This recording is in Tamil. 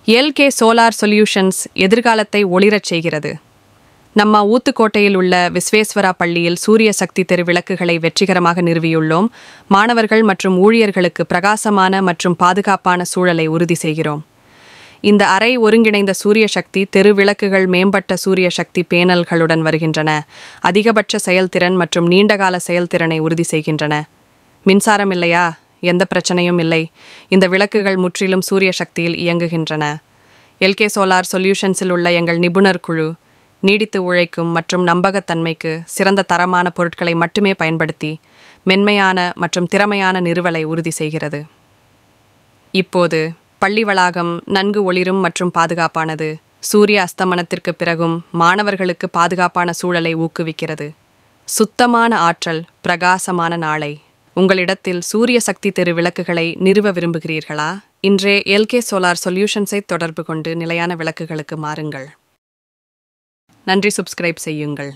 எல்கே சோலார் சொல்யூஷன்ஸ் எதிர்காலத்தை ஒளிரச் செய்கிறது. நம்ம ஊத்துக்கோட்டையில் உள்ள விஸ்வேஸ்வரா பள்ளியில் சூரிய சக்தி தெரு விளக்குகளை வெற்றிகரமாக நிறுவியுள்ளோம். மாணவர்கள் மற்றும் ஊழியர்களுக்கு பிரகாசமான மற்றும் பாதுகாப்பான சூழலை உறுதி செய்கிறோம். இந்த அறை ஒருங்கிணைந்த சூரிய சக்தி தெரு விளக்குகள் மேம்பட்ட சூரிய சக்தி பேனல்களுடன் வருகின்றன. அதிகபட்ச செயல்திறன் மற்றும் நீண்டகால செயல்திறனை உறுதி செய்கின்றன. மின்சாரம் இல்லையா? எந்த பிரச்சனையும் இல்லை. இந்த விளக்குகள் முற்றிலும் சூரிய சக்தியில் இயங்குகின்றன. எல்கே சோலார் சொல்யூஷன்ஸில் உள்ள எங்கள் நிபுணர் குழு நீடித்து உழைக்கும் மற்றும் நம்பகத்தன்மைக்கு சிறந்த தரமான பொருட்களை மட்டுமே பயன்படுத்தி மென்மையான மற்றும் திறமையான நிறுவலை உறுதி செய்கிறது. இப்போது பள்ளி வளாகம் நன்கு ஒளிரும் மற்றும் பாதுகாப்பானது. சூரிய அஸ்தமனத்திற்கு பிறகும் மாணவர்களுக்கு பாதுகாப்பான சூழலை ஊக்குவிக்கிறது. சுத்தமான ஆற்றல், பிரகாசமான நாளை. உங்களிடத்தில் சூரிய சக்தி தெரு விளக்குகளை நிறுவ விரும்புகிறீர்களா? இன்றே எல்கே சோலார் சொல்யூஷன்ஸை தொடர்பு கொண்டு நிலையான விளக்குகளுக்கு மாறுங்கள். நன்றி. சப்ஸ்கிரைப் செய்யுங்கள்.